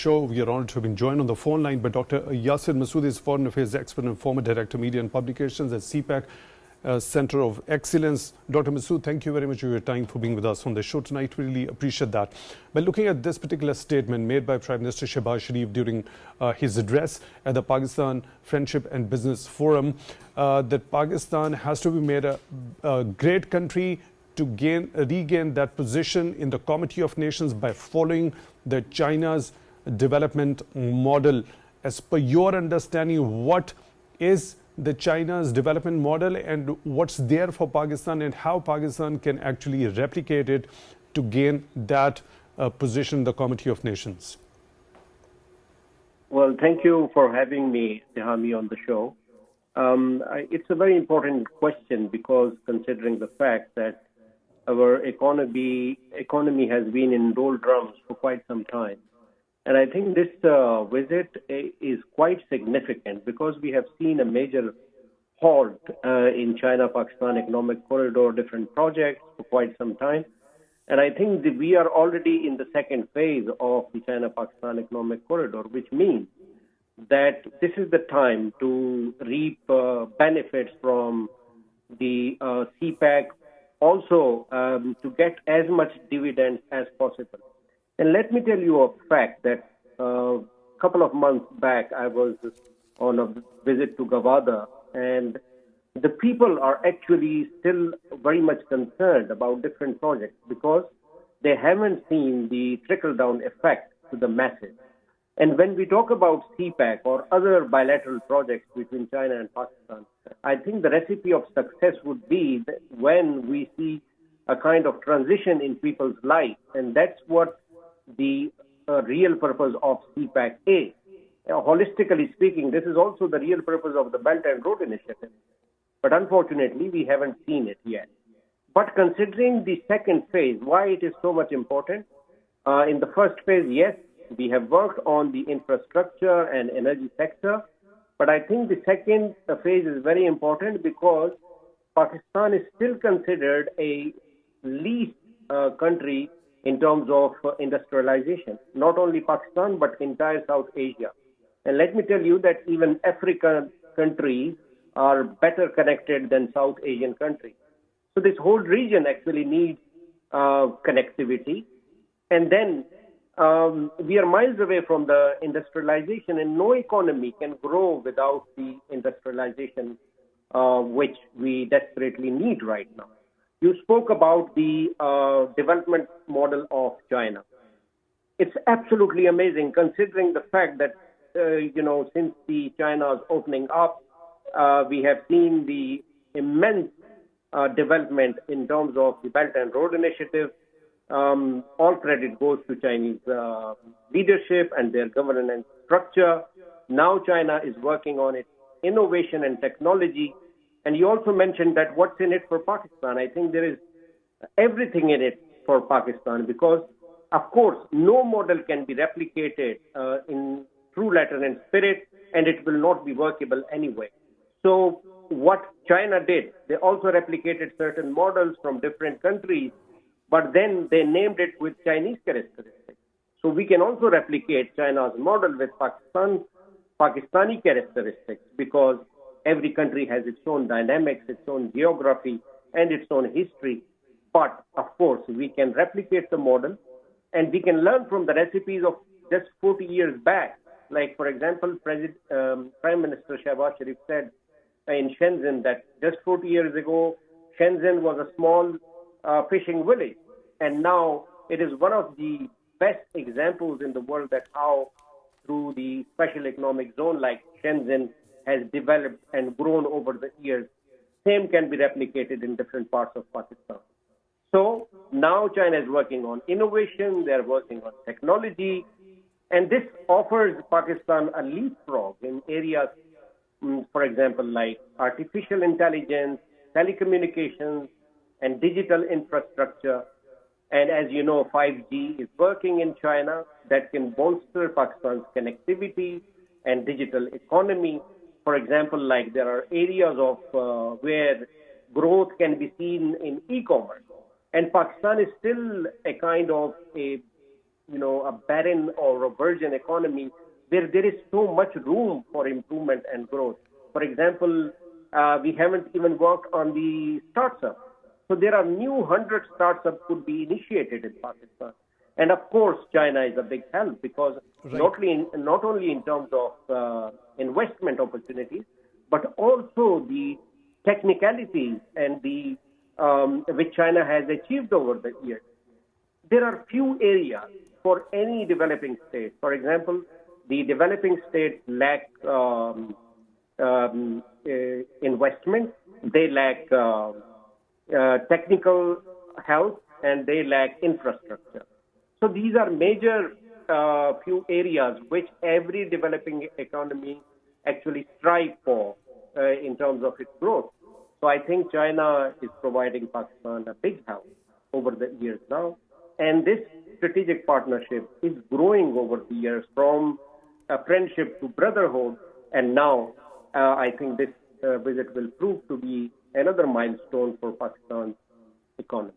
Show. We are honored to have been joined on the phone line by Dr. Yasir Masood, is Foreign Affairs expert and former Director Media and Publications at CPEC Center of Excellence. Dr. Masood, thank you very much for your time for being with us on the show tonight. We really appreciate that. But looking at this particular statement made by Prime Minister Shahbaz during his address at the Pakistan Friendship and Business Forum, that Pakistan has to be made a great country to regain that position in the Committee of Nations by following the China's development model. As per your understanding, what is the China's development model and what's there for Pakistan, and how Pakistan can actually replicate it to gain that position in the Committee of Nations? Well, thank you for having me, Tehami, on the show. It's a very important question because considering the fact that our economy has been in doldrums for quite some time. And I think this visit is quite significant because we have seen a major halt in China-Pakistan economic corridor, different projects for quite some time. And I think that we are already in the second phase of the China-Pakistan economic corridor, which means that this is the time to reap benefits from the CPEC, also to get as much dividends as possible. And let me tell you a fact that a couple of months back, I was on a visit to Gwadar, and the people are actually still very much concerned about different projects because they haven't seen the trickle-down effect to the masses. And when we talk about CPEC or other bilateral projects between China and Pakistan, I think the recipe of success would be when we see a kind of transition in people's life, and that's what the real purpose of CPEC is. Holistically speaking, this is also the real purpose of the Belt and Road Initiative. But unfortunately, we haven't seen it yet. But considering the second phase, why it is so much important? In the first phase, yes, we have worked on the infrastructure and energy sector. But I think the second phase is very important because Pakistan is still considered a least country in terms of industrialization, not only Pakistan, but entire South Asia. And let me tell you that even African countries are better connected than South Asian countries. So this whole region actually needs connectivity. And then we are miles away from the industrialization, and no economy can grow without the industrialization, which we desperately need right now. You spoke about the development model of China. It's absolutely amazing considering the fact that, since the China's opening up, we have seen the immense development in terms of the Belt and Road Initiative. All credit goes to Chinese leadership and their governance structure. Now China is working on its innovation and technology. And you also mentioned that what's in it for Pakistan. I think there is everything in it for Pakistan because, of course, no model can be replicated in true letter and spirit, and it will not be workable anyway. So what China did, they also replicated certain models from different countries, but then they named it with Chinese characteristics. So we can also replicate China's model with Pakistani characteristics because every country has its own dynamics, its own geography, and its own history. But, of course, we can replicate the model, and we can learn from the recipes of just 40 years back. Like, for example, Prime Minister Shahbaz said in Shenzhen that just 40 years ago, Shenzhen was a small fishing village. And now it is one of the best examples in the world that how through the special economic zone like Shenzhen has developed and grown over the years. Same can be replicated in different parts of Pakistan. So now China is working on innovation, they're working on technology, and this offers Pakistan a leapfrog in areas, for example, like artificial intelligence, telecommunications, and digital infrastructure. And as you know, 5G is working in China that can bolster Pakistan's connectivity and digital economy. For example, like there are areas of where growth can be seen in e-commerce. And Pakistan is still a kind of a a barren or a virgin economy where there is so much room for improvement and growth. For example, we haven't even worked on the startups. So there are new 100 startups could be initiated in Pakistan. And of course, China is a big help because not only in terms of investment opportunities, but also the technicalities and the which China has achieved over the years. There are few areas for any developing state. For example, the developing states lack investment, they lack technical help, and they lack infrastructure. So these are major few areas which every developing economy actually strive for in terms of its growth. So I think China is providing Pakistan a big help over the years now. And this strategic partnership is growing over the years from a friendship to brotherhood. And now I think this visit will prove to be another milestone for Pakistan's economy.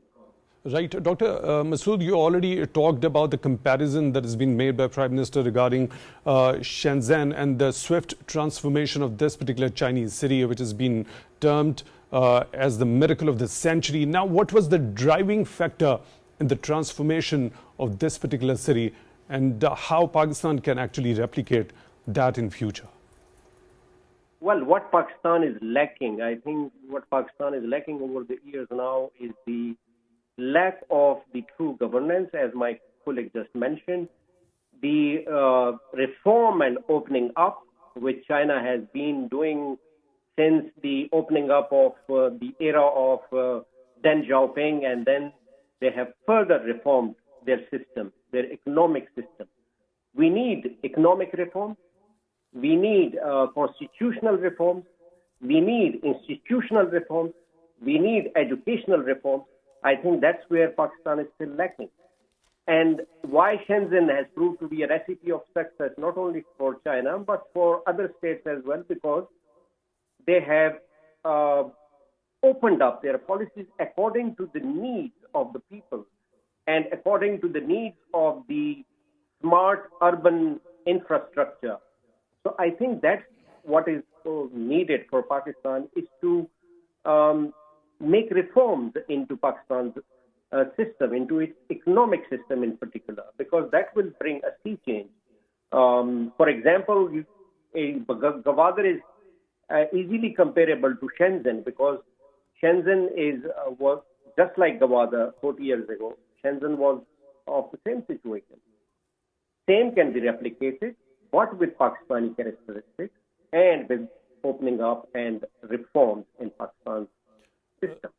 Right. Dr. Masood, you already talked about the comparison that has been made by Prime Minister regarding Shenzhen and the swift transformation of this particular Chinese city, which has been termed as the miracle of the century. Now, what was the driving factor in the transformation of this particular city, and how Pakistan can actually replicate that in future? Well, what Pakistan is lacking, I think what Pakistan is lacking over the years now is the lack of the true governance, as my colleague just mentioned, the reform and opening up, which China has been doing since the opening up of the era of Deng Xiaoping, and then they have further reformed their system, their economic system. We need economic reform. We need constitutional reforms. We need institutional reforms. We need educational reforms. I think that's where Pakistan is still lacking. And why Shenzhen has proved to be a recipe of success, not only for China, but for other states as well, because they have opened up their policies according to the needs of the people and according to the needs of the smart urban infrastructure. So I think that's what is needed for Pakistan is to make reforms into Pakistan's system, into its economic system in particular, because that will bring a sea change. For example, Gwadar is easily comparable to Shenzhen because Shenzhen was just like Gwadar 40 years ago. Shenzhen was of the same situation. Same can be replicated, but with Pakistani characteristics and with opening up and reforms in Pakistan's system.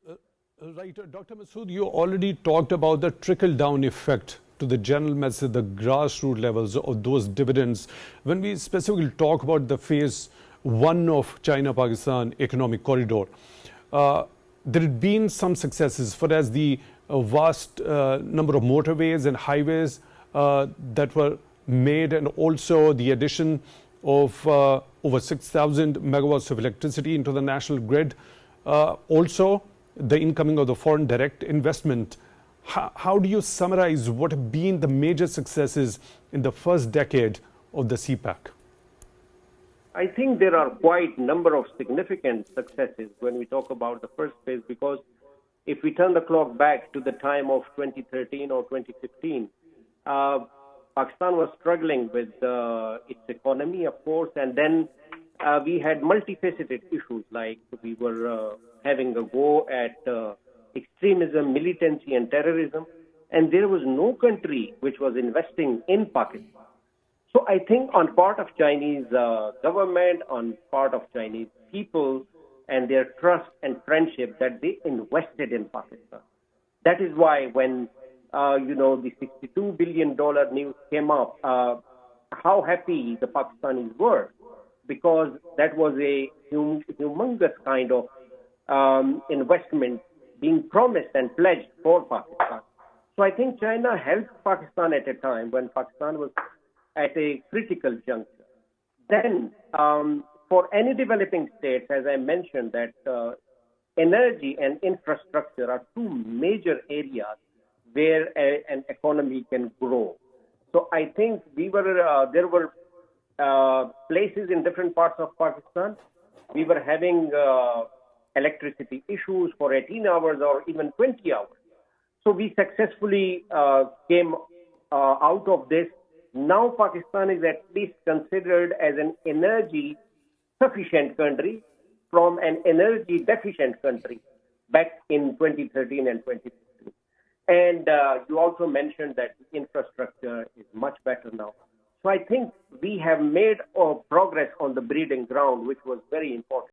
Right. Dr. Masood, you already talked about the trickle-down effect to the general message, the grassroots levels of those dividends. When we specifically talk about the phase one of China-Pakistan economic corridor, there had been some successes for as the vast number of motorways and highways that were made, and also the addition of over 6,000 megawatts of electricity into the national grid. Also, the incoming of the foreign direct investment. How do you summarize what have been the major successes in the first decade of the CPEC? I think there are quite a number of significant successes when we talk about the first phase, because if we turn the clock back to the time of 2013 or 2015, Pakistan was struggling with its economy, of course, and then we had multifaceted issues, like we were having a go at extremism, militancy, and terrorism, and there was no country which was investing in Pakistan. So I think on part of Chinese government, on part of Chinese people, and their trust and friendship that they invested in Pakistan. That is why when the $62 billion news came up, how happy the Pakistanis were, because that was a humongous kind of investment being promised and pledged for Pakistan. So I think China helped Pakistan at a time when Pakistan was at a critical juncture. Then, for any developing states, as I mentioned, that energy and infrastructure are two major areas where an economy can grow. So I think there were places in different parts of Pakistan. We were having electricity issues for 18 hours or even 20 hours. So we successfully came out of this. Now Pakistan is at least considered as an energy sufficient country from an energy deficient country back in 2013 and 2015. And you also mentioned that the infrastructure is much better now. So I think we have made progress on the breeding ground, which was very important.